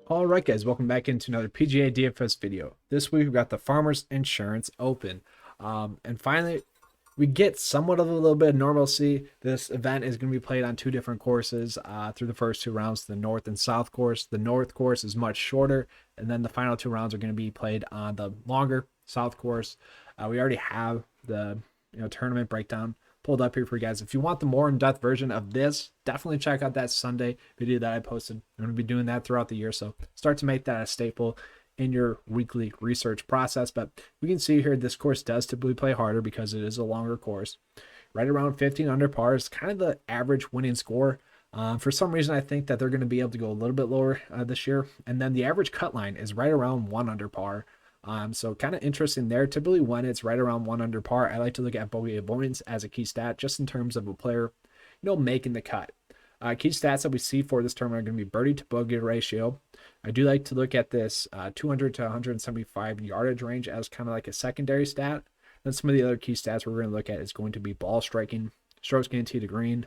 All right, guys, welcome back into another PGA DFS video. This week we've got the Farmers Insurance Open. And finally, we get somewhat of a little bit of normalcy. This event is going to be played on two different courses through the first two rounds, the North and South course. The North course is much shorter, and then the final two rounds are going to be played on the longer South course. We already have the tournament breakdown pulled up here for you guys. If you want the more in-depth version of this, definitely check out that Sunday video that I posted. I'm going to be doing that throughout the year, so start to make that a staple in your weekly research process. But we can see here this course does typically play harder because it is a longer course. Right around 15 under par is kind of the average winning score. For some reason, I think that they're going to be able to go a little bit lower this year. And then the average cut line is right around 1 under par. So kind of interesting there. Typically when it's right around 1 under par, I like to look at Bogey Avoidance as a key stat, just in terms of a player, making the cut. Key stats that we see for this tournament are going to be birdie to bogey ratio. I do like to look at this 200 to 175 yardage range as kind of like a secondary stat. Then some of the other key stats we're going to look at is going to be ball striking, strokes gained tee to green.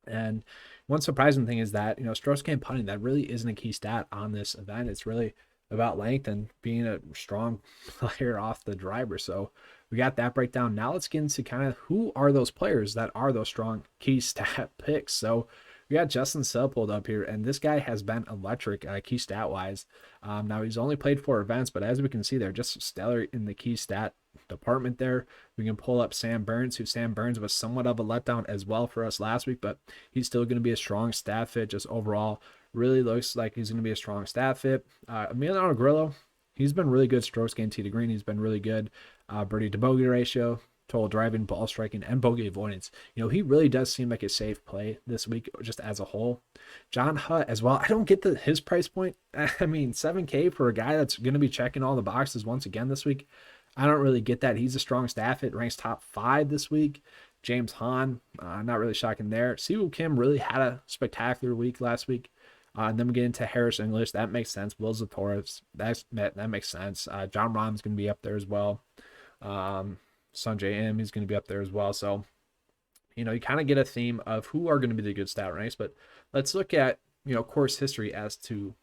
And one surprising thing is that, strokes gained putting, that really isn't a key stat on this event. It's really about length and being a strong player off the driver. So we got that breakdown. Now let's get into kind of who are those players that are those strong key stat picks. So we got Justin Suh pulled up here, and this guy has been electric key stat wise. Now he's only played 4 events, but as we can see, they're just stellar in the key stat department there. We can pull up Sam Burns, who Sam Burns was somewhat of a letdown as well for us last week, but he's still going to be a strong stat fit just overall. Really looks like he's going to be a strong stat fit. Emiliano Grillo, he's been really good. Strokes gained tee to green, he's been really good. Birdie to bogey ratio, total driving, ball striking, and bogey avoidance. He really does seem like a safe play this week just as a whole. John Hutt as well. I don't get his price point. I mean, $7K for a guy that's going to be checking all the boxes once again this week. I don't really get that. He's a strong stat fit, ranks top 5 this week. James Hahn, not really shocking there. Siwoo Kim really had a spectacular week last week. And then we get into Harris English. That makes sense. Will Zalatoris, that makes sense. John Rahm's going to be up there as well. Sanjay M, he's going to be up there as well. So, you kind of get a theme of who are going to be the good stat ranks. But let's look at, course history as to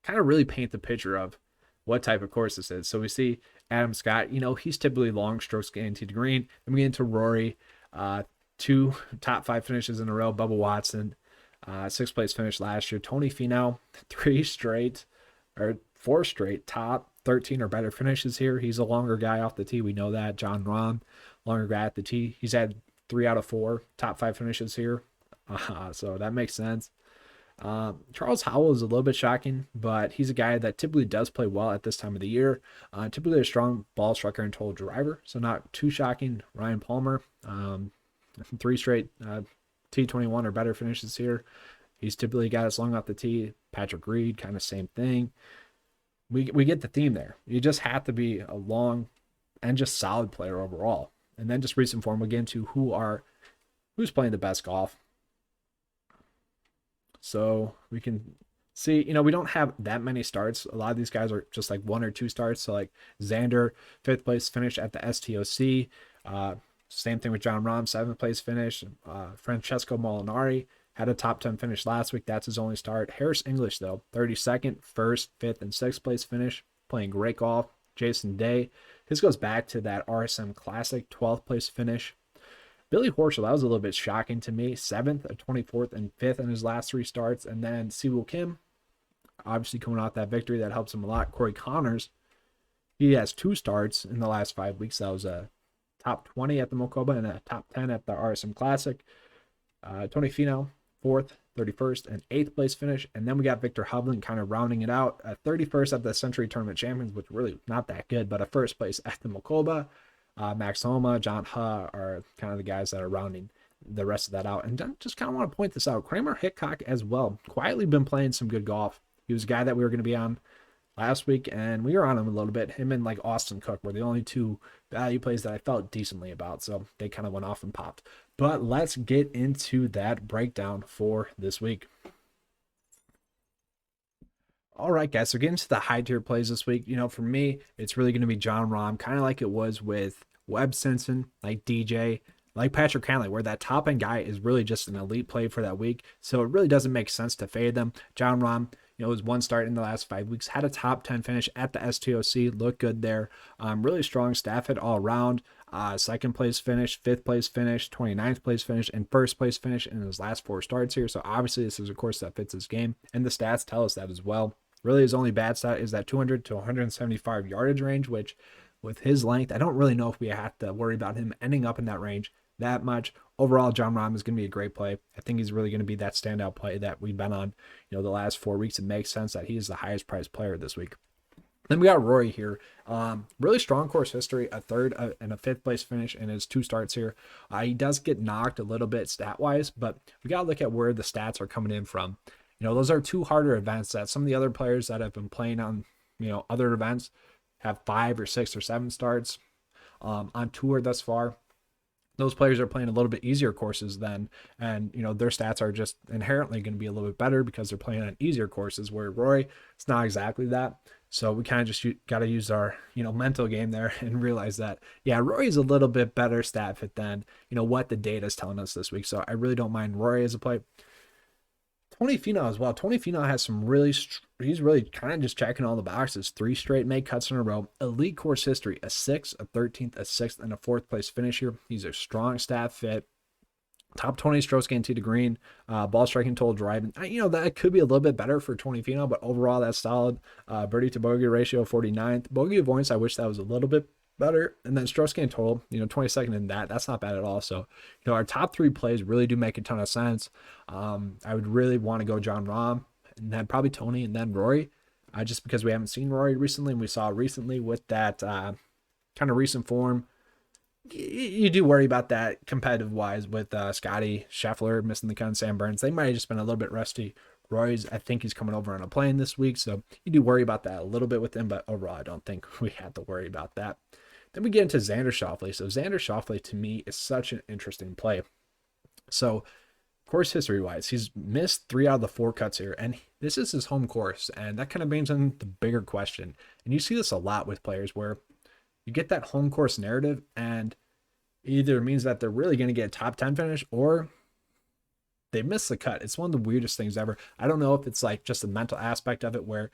kind of really paint the picture of what type of course this is. So we see Adam Scott, he's typically long, strokes gained tee to green. Then we get into Rory, 2 top 5 finishes in a row. Bubba Watson, 6th place finish last year. Tony Finau, 4 straight top 13 or better finishes here. He's a longer guy off the tee. We know that. John Rahm, longer guy at the tee. He's had 3 out of 4 top 5 finishes here. So that makes sense. Charles Howell is a little bit shocking, but he's a guy that typically does play well at this time of the year. Typically a strong ball striker and total driver, so not too shocking. Ryan Palmer, 3 straight T21 or better finishes here. He's typically got us long off the tee. Patrick Reed, kind of same thing. We get the theme there. You just have to be a long and just solid player overall. And then just recent form, we'll get into who's playing the best golf. So we can see, we don't have that many starts. A lot of these guys are just like 1 or 2 starts. So like Xander, 5th place finish at the STOC. Same thing with John Rahm, 7th place finish. Francesco Molinari had a top 10 finish last week. That's his only start. Harris English, though, 32nd, 1st, 5th, and 6th place finish. Playing great golf. Jason Day, his goes back to that RSM Classic, 12th place finish. Billy Horschel, that was a little bit shocking to me. 7th, 24th, and 5th in his last 3 starts. And then Siwoo Kim, obviously coming off that victory, that helps him a lot. Corey Connors, he has 2 starts in the last 5 weeks. That was a top 20 at the Mocoba and a top 10 at the RSM Classic. Tony Finau, 4th, 31st, and 8th place finish. And then we got Victor Hovland kind of rounding it out. 31st at the Century Tournament Champions, which really not that good, but a 1st place at the Mocoba. Max Homa, John Huh are kind of the guys that are rounding the rest of that out. And just kind of want to point this out. Kramer Hitchcock as well. Quietly been playing some good golf. He was a guy that we were going to be on last week, and we were on him a little bit. Him and like Austin Cook were the only 2 value plays that I felt decently about. So they kind of went off and popped. But let's get into that breakdown for this week. All right, guys, so getting to the high tier plays this week, for me, it's really going to be John Rahm, kind of like it was with Webb Simpson, like DJ, like Patrick Cantlay, where that top end guy is really just an elite play for that week. So it really doesn't make sense to fade them. John Rahm, his one start in the last 5 weeks, had a top 10 finish at the STOC, looked good there. Really strong staff hit all around. Second place finish, fifth place finish, 29th place finish, and first place finish in his last 4 starts here. So obviously this is a course that fits his game, and the stats tell us that as well. Really, his only bad stat is that 200 to 175 yardage range, which with his length, I don't really know if we have to worry about him ending up in that range that much. Overall, Jon Rahm is going to be a great play. I think he's really going to be that standout play that we've been on, the last 4 weeks. It makes sense that he is the highest priced player this week. Then we got Rory here. Really strong course history, a third and a fifth place finish in his 2 starts here. He does get knocked a little bit stat-wise, but we got to look at where the stats are coming in from. Those are 2 harder events that some of the other players that have been playing on, other events have 5 or 6 or 7 starts on tour thus far. Those players are playing a little bit easier courses then, and their stats are just inherently going to be a little bit better because they're playing on easier courses, where Rory, it's not exactly that. So we kind of just got to use our mental game there and realize that, yeah, Rory's a little bit better stat fit than what the data is telling us this week. So I really don't mind Rory as a play. Tony Finau as well. Tony Finau has some he's really kind of just checking all the boxes. 3 straight make cuts in a row. Elite course history, a 6th, a 13th, a 6th, and a 4th place finish here. He's a strong stat fit. Top 20 strokes gained tee to green, ball striking, total driving. That could be a little bit better for Tony Finau, but overall that's solid. Birdie to bogey ratio, 49th. Bogey avoidance, I wish that was a little bit better. And then strokes gained total, 22nd in that. That's not bad at all. So, our top 3 plays really do make a ton of sense. I would really want to go Jon Rahm, and then probably Tony, and then Rory, just because we haven't seen Rory recently, and we saw recently with that kind of recent form. You do worry about that competitive wise with Scotty Scheffler missing the cut and Sam Burns. They might have just been a little bit rusty. Rory's, I think he's coming over on a plane this week, so you do worry about that a little bit with him, but overall I don't think we have to worry about that. Then we get into Xander Shotley. So Xander Shotley to me is such an interesting play. So course history wise, he's missed 3 out of the 4 cuts here, and this is his home course, and that kind of brings in the bigger question. And you see this a lot with players where you get that home course narrative, and either means that they're really going to get a top 10 finish or they miss the cut. It's one of the weirdest things ever. I don't know if it's like just the mental aspect of it where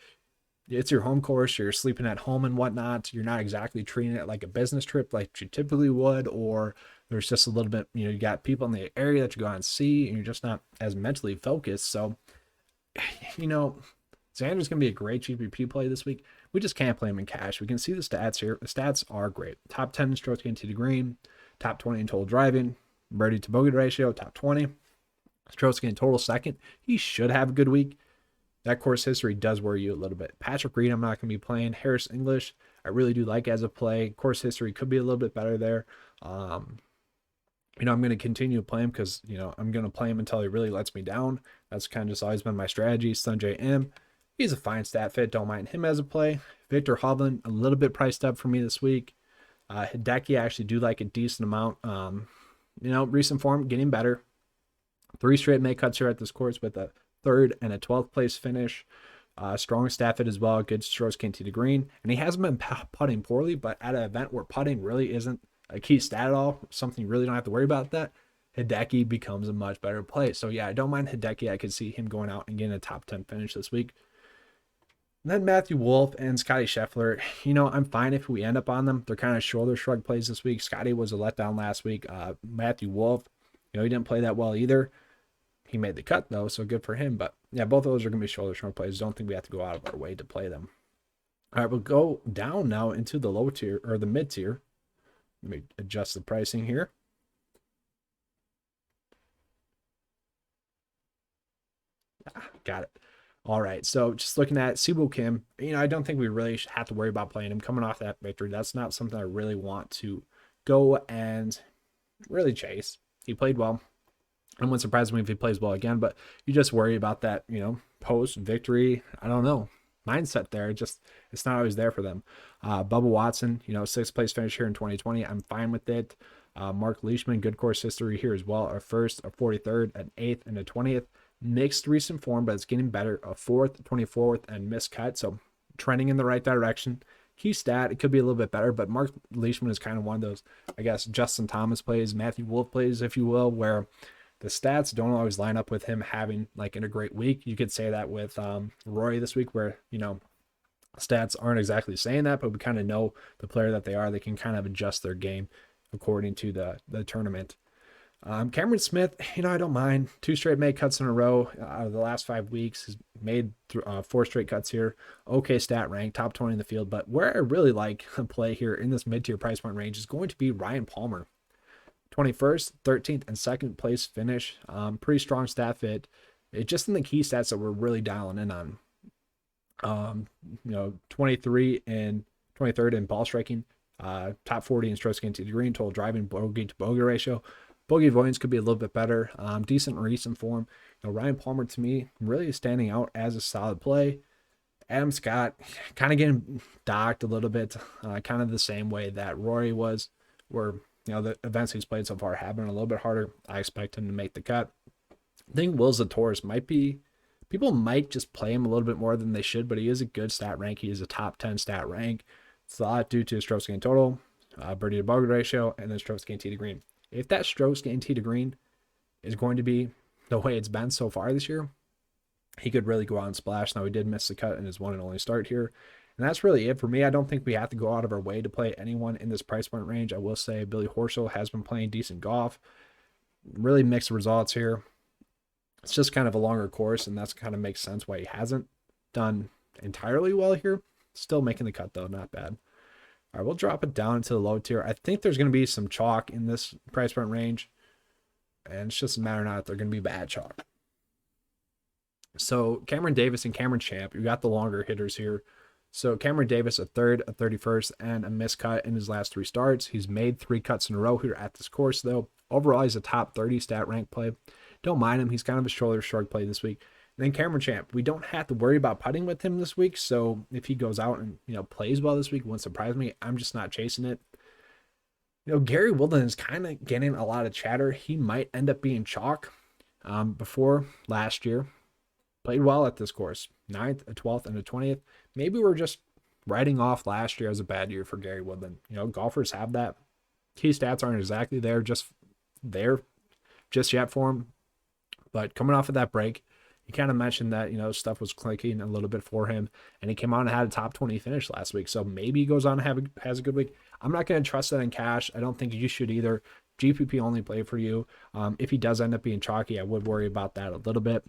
it's your home course, you're sleeping at home and whatnot. You're not exactly treating it like a business trip like you typically would, or there's just a little bit, you got people in the area that you go out and see, and you're just not as mentally focused. So, Xander's going to be a great GPP play this week. We just can't play him in cash. We can see the stats here. The stats are great. Top 10 in strokes gained tee to green, top 20 in total driving, birdie to bogey ratio, top 20. Strokes gained total, second. He should have a good week. That course history does worry you a little bit. Patrick Reed, I'm not going to be playing. Harris English, I really do like as a play. Course history could be a little bit better there. I'm going to continue to play him because, I'm going to play him until he really lets me down. That's kind of just always been my strategy. Sanjay M, he's a fine stat fit. Don't mind him as a play. Victor Hovland, a little bit priced up for me this week. Hideki, I actually do like a decent amount. Recent form, getting better. 3 straight make cuts here at this course with a 3rd and a 12th place finish. Strong staff fit as well. Good strokes gained tee to green. And he hasn't been putting poorly, but at an event where putting really isn't a key stat at all, something you really don't have to worry about that, Hideki becomes a much better play. So yeah, I don't mind Hideki. I could see him going out and getting a top 10 finish this week. And then Matthew Wolff and Scotty Scheffler, I'm fine if we end up on them. They're kind of shoulder shrug plays this week. Scotty was a letdown last week. Matthew Wolff, he didn't play that well either. He made the cut though, so good for him. But yeah, both of those are going to be shoulder shrug plays. Don't think we have to go out of our way to play them. All right, we'll go down now into the low tier or the mid tier. Let me adjust the pricing here. Got it. All right, so just looking at Siwoo Kim, I don't think we really have to worry about playing him coming off that victory. That's not something I really want to go and really chase. He played well. I wouldn't surprise me if he plays well again, but you just worry about that, post victory. I don't know, mindset there. It's not always there for them. Bubba Watson, 6th place finish here in 2020. I'm fine with it. Mark Leishman, good course history here as well. A 1st, a 43rd, an 8th, and a 20th. Mixed recent form, but it's getting better. A 4th, 24th, and missed cut. So trending in the right direction. Key stat, it could be a little bit better, but Mark Leishman is kind of one of those, I guess, Justin Thomas plays, Matthew Wolff plays, if you will, where the stats don't always line up with him having like in a great week. You could say that with Rory this week, where stats aren't exactly saying that, but we kind of know the player that they are. They can kind of adjust their game according to the tournament. Cameron Smith, I don't mind. 2 straight made cuts in a row out of the last 5 weeks. He's made 4 straight cuts here. Okay stat rank, top 20 in the field. But where I really like a play here in this mid-tier price point range is going to be Ryan Palmer. 21st, 13th, and 2nd place finish. Pretty strong stat fit. It just in the key stats that we're really dialing in on. 23 and 23rd in ball striking. Top 40 in strokes gained to the green, total driving, bogey to bogey ratio. Bogey avoidance could be a little bit better. Decent recent form. Ryan Palmer to me really is standing out as a solid play. Adam Scott kind of getting docked a little bit, kind of the same way that Rory was, where the events he's played so far have been a little bit harder. I expect him to make the cut. I think Will Zalatoris people might just play him a little bit more than they should, but he is a good stat rank. He is a top 10 stat rank. It's a lot due to his strokes gained total, birdie to bogey ratio, and then strokes gained tee to green. If that strokes gained tee to green is going to be the way it's been so far this year, he could really go out and splash. Now, he did miss the cut in his one and only start here. And that's really it for me. I don't think we have to go out of our way to play anyone in this price point range. I will say Billy Horschel has been playing decent golf. Really mixed results here. It's just kind of a longer course, and that's kind of makes sense why he hasn't done entirely well here. Still making the cut, though. Not bad. All right, we'll drop it down into the low tier. I think there's going to be some chalk in this price point range, and it's just a matter of not if they're going to be bad chalk. So Cameron Davis and Cameron Champ, you got the longer hitters here. So Cameron Davis, a 3rd, a 31st, and a miscut in his last 3 starts. He's made 3 cuts in a row here at this course, though. Overall, he's a top 30 stat rank play. Don't mind him. He's kind of a shoulder shrug play this week. And then Cameron Champ, we don't have to worry about putting with him this week. So if he goes out and plays well this week, won't surprise me. I'm just not chasing it. Gary Woodland is kind of getting a lot of chatter. He might end up being chalk. Before last year, played well at this course, 9th, a 12th, and a 20th. Maybe we're just writing off last year as a bad year for Gary Woodland. Golfers have that. Key stats aren't exactly there just yet for him. But coming off of that break, he kind of mentioned that, stuff was clicking a little bit for him, and he came on and had a top 20 finish last week. So maybe he goes on and has a good week. I'm not going to trust that in cash. I don't think you should either. GPP only play for you. If he does end up being chalky, I would worry about that a little bit.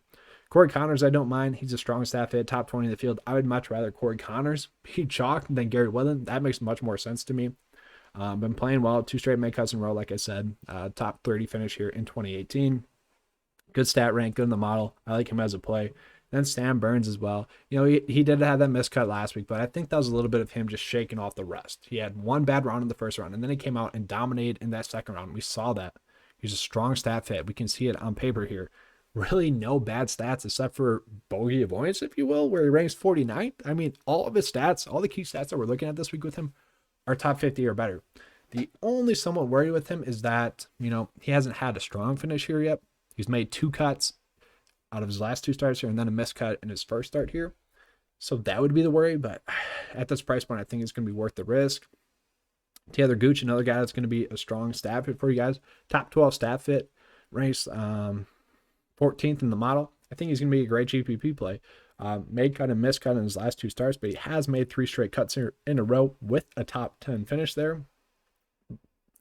Corey Connors, I don't mind. He's a strong staff hit, top 20 in the field. I would much rather Corey Connors be chalk than Gary Woodland. That makes much more sense to me. Been playing well, 2 straight made cuts in a row, like I said. Top 30 finish here in 2018. Good stat rank, good in the model. I like him as a play. Then Sam Burns as well. He did have that miscut last week, but I think that was a little bit of him just shaking off the rust. He had 1 bad round in the first round, and then he came out and dominated in that second round. We saw that. He's a strong stat fit. We can see it on paper here. Really no bad stats except for bogey avoidance, if you will, where he ranks 49th. I mean, all of his stats, all the key stats that we're looking at this week with him are top 50 or better. The only somewhat worry with him is that, he hasn't had a strong finish here yet. He's made 2 cuts out of his last 2 starts here and then a miscut in his first start here. So that would be the worry, but at this price point, I think it's going to be worth the risk. Taylor Gooch, another guy that's going to be a strong stat fit for you guys. Top 12 stat fit, ranks 14th in the model. I think he's going to be a great GPP play. Made cut and miscut in his last 2 starts, but he has made 3 straight cuts here in a row with a top 10 finish there.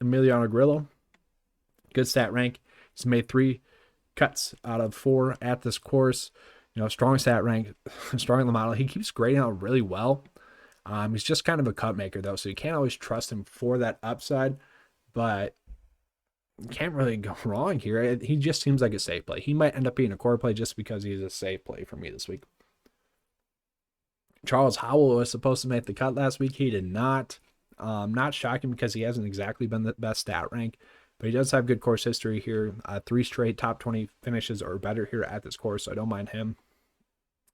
Emiliano Grillo, good stat rank. He's made 3 cuts out of 4 at this course. Strong stat rank, strong in the model. He keeps grading out really well. He's just kind of a cut maker, though, so you can't always trust him for that upside, but you can't really go wrong here. He just seems like a safe play. He might end up being a core play just because he's a safe play for me this week. Charles Howell was supposed to make the cut last week. He did not. Not shocking because he hasn't exactly been the best stat rank, but he does have good course history here. 3 straight top 20 finishes or better here at this course, so I don't mind him.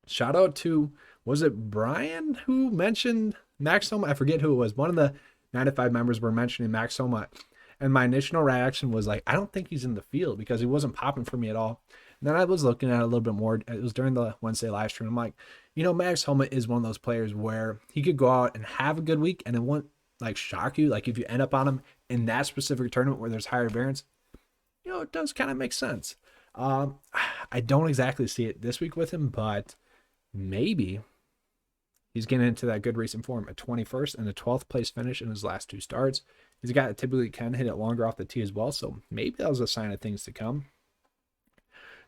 Shout out to, was it Brian who mentioned Max Homa? I forget who it was. One of the 9-to-5 members were mentioning Max Homa, and my initial reaction was like, I don't think he's in the field because he wasn't popping for me at all. And then I was looking at it a little bit more. It was during the Wednesday live stream. I'm like, Max Homa is one of those players where he could go out and have a good week and it won't shock you. Like if you end up on him in that specific tournament where there's higher variance, it does kind of make sense. Um, I don't exactly see it this week with him, but maybe he's getting into that good recent form. A 21st and a 12th place finish in his last 2 starts. He's a guy that typically can hit it longer off the tee as well, so maybe that was a sign of things to come.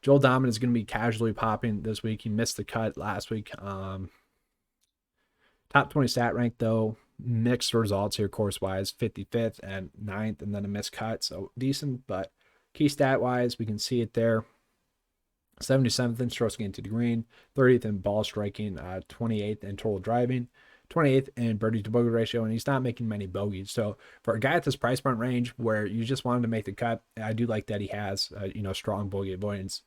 Joel Dominan is going to be casually popping this week. He missed the cut last week. Top 20 stat rank, though. Mixed results here course-wise. 55th and 9th, and then a missed cut. So decent, but key stat-wise, we can see it there. 77th in strokes gained to the green. 30th in ball striking. 28th in total driving. 28th in birdie to bogey ratio, and he's not making many bogeys. So for a guy at this price point range where you just wanted to make the cut, I do like that he has, strong bogey avoidance.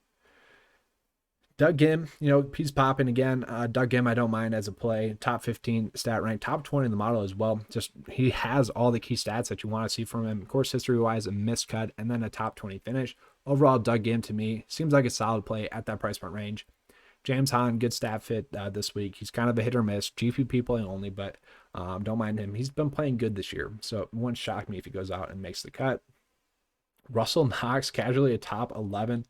Doug Gim, he's popping again. Doug Gim, I don't mind as a play. Top 15 stat rank, top 20 in the model as well. Just he has all the key stats that you want to see from him. Course history-wise, a missed cut, and then a top 20 finish. Overall, Doug Gim to me seems like a solid play at that price point range. James Hahn, good stat fit this week. He's kind of a hit or miss. GPP play only, but don't mind him. He's been playing good this year, so it wouldn't shock me if he goes out and makes the cut. Russell Knox, casually a top 11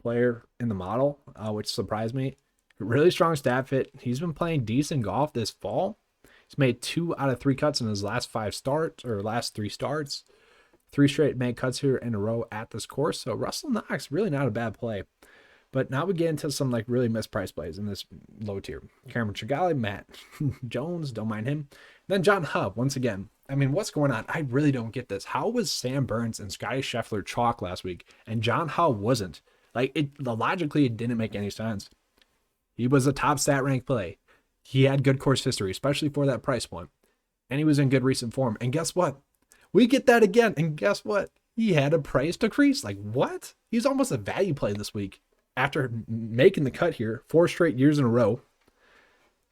player in the model, which surprised me. Really strong stat fit. He's been playing decent golf this fall. He's made 2 out of 3 cuts in his last 3 starts. 3 straight made cuts here in a row at this course. So Russell Knox, really not a bad play. But now we get into some really mispriced plays in this low tier. Cameron Chigali, Matt Jones, don't mind him. Then John Hub, once again. I mean, what's going on? I really don't get this. How was Sam Burns and Scotty Scheffler chalk last week and John Hub wasn't? Logically, it didn't make any sense. He was a top stat rank play. He had good course history, especially for that price point. And he was in good recent form. And guess what? We get that again. And guess what? He had a price decrease. What? He's almost a value play this week after making the cut here 4 straight years in a row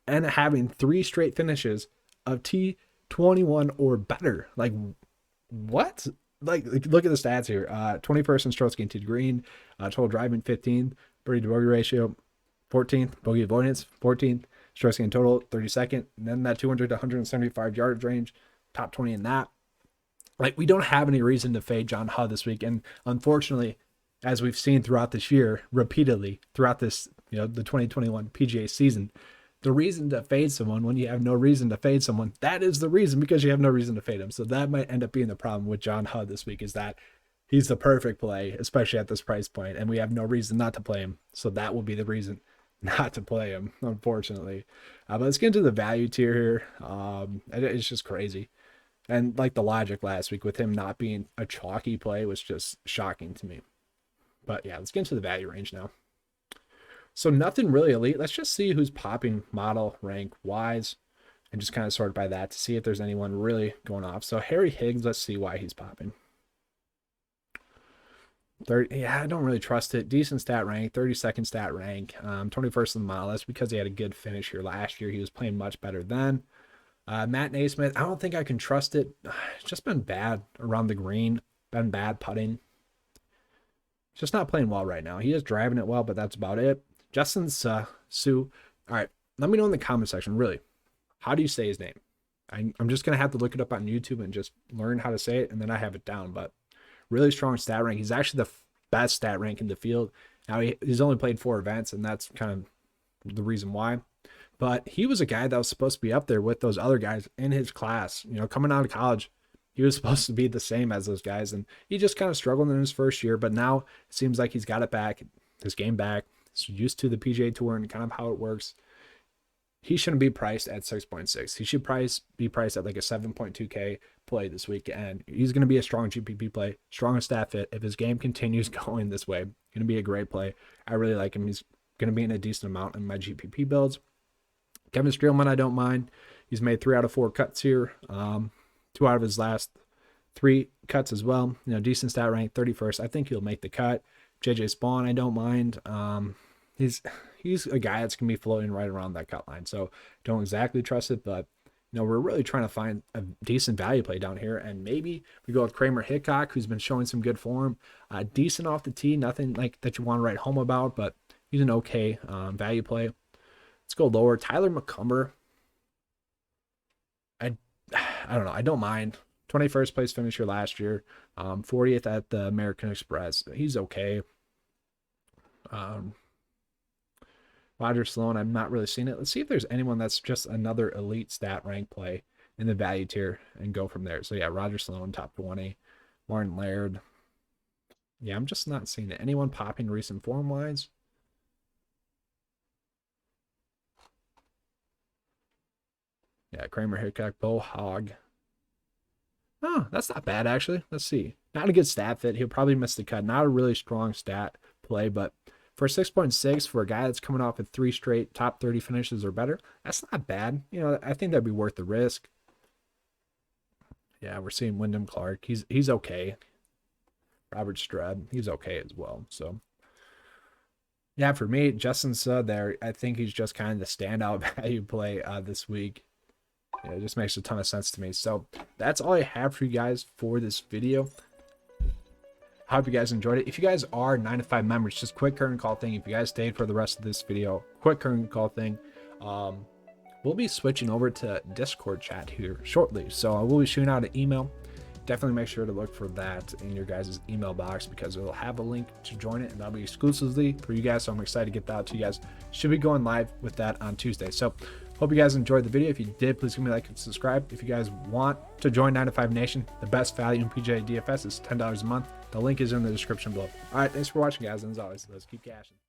and having 3 straight finishes of T21 or better. What? Look at the stats here. 21st in strokes gained to the green, total driving 15th, birdie to bogey ratio 14th, bogey avoidance 14th, strokes gained total 32nd, and then that 200 to 175 yard range, top 20 in that. We don't have any reason to fade John Hub this week, and unfortunately, as we've seen throughout this year, repeatedly throughout this, the 2021 PGA season, the reason to fade someone when you have no reason to fade someone, that is the reason, because you have no reason to fade him. So that might end up being the problem with John Hub this week, is that he's the perfect play, especially at this price point, and we have no reason not to play him. So that will be the reason not to play him, unfortunately. But let's get into the value tier here. It's just crazy. And the logic last week with him not being a chalky play was just shocking to me. But yeah, let's get into the value range now. So nothing really elite. Let's just see who's popping model rank wise and just kind of sort by that to see if there's anyone really going off. So Harry Higgs, let's see why he's popping. I don't really trust it. Decent stat rank, 32nd stat rank, 21st in the model. That's because he had a good finish here last year. He was playing much better then. Matt Naismith, I don't think I can trust it. It's just been bad around the green, been bad putting. Just not playing well right now. He is driving it well, but that's about it. Justin Sue. All right, let me know in the comment section, really, how do you say his name? I'm just going to have to look it up on YouTube and just learn how to say it, and then I have it down. But really strong stat rank. He's actually the best stat rank in the field. Now, he's only played 4 events, and that's kind of the reason why. But he was a guy that was supposed to be up there with those other guys in his class. Coming out of college, he was supposed to be the same as those guys, and he just kind of struggled in his first year. But now it seems like he's got it back, his game back. He's used to the PGA Tour and kind of how it works. He shouldn't be priced at 6.6. He should be priced at a 7.2K play this week, and he's going to be a strong GPP play, strong stat fit. If his game continues going this way, going to be a great play. I really like him. He's going to be in a decent amount in my GPP builds. Kevin Strielman, I don't mind. He's made 3 out of 4 cuts here. 2 out of his last 3 cuts as well. Decent stat rank, 31st. I think he'll make the cut. JJ Spawn, I don't mind. He's a guy that's going to be floating right around that cut line. So don't exactly trust it, but we're really trying to find a decent value play down here. And maybe we go with Kramer Hitchcock, who's been showing some good form. Decent off the tee, nothing that you want to write home about, but he's an okay value play. Let's go lower. Tyler McCumber. I don't know. I don't mind. 21st place finisher last year. 40th at the American Express. He's okay. Roger Sloan, I've not really seen it. Let's see if there's anyone that's just another elite stat rank play in the value tier and go from there. So yeah, Roger Sloan, top 20. Martin Laird. Yeah, I'm just not seeing it. Anyone popping recent form wise? Yeah, Kramer Hitchcock, Bo Hogg. Oh, that's not bad actually. Let's see. Not a good stat fit. He'll probably miss the cut. Not a really strong stat play, but for 6.6 for a guy that's coming off with 3 straight top 30 finishes or better, that's not bad. You know, I think that'd be worth the risk. Yeah, we're seeing Wyndham Clark. He's okay. Robert Streb, he's okay as well. So yeah, for me, Justin Suh there, I think he's just kind of the standout value play this week. Yeah, it just makes a ton of sense to me. So that's all I have for you guys for this video. I hope you guys enjoyed it. If you guys are 9 to 5 members, just quick current call thing. If you guys stayed for the rest of this video, quick current call thing. We'll be switching over to Discord chat here shortly. So I will be shooting out an email. Definitely make sure to look for that in your guys' email box because it'll have a link to join it and that'll be exclusively for you guys. So I'm excited to get that out to you guys. Should be going live with that on Tuesday. So hope you guys enjoyed the video. If you did, please give me a like and subscribe. If you guys want to join 9 to 5 Nation, the best value in PGA DFS is $10 a month. The link is in the description below. All right, thanks for watching, guys. And as always, let's keep cashing.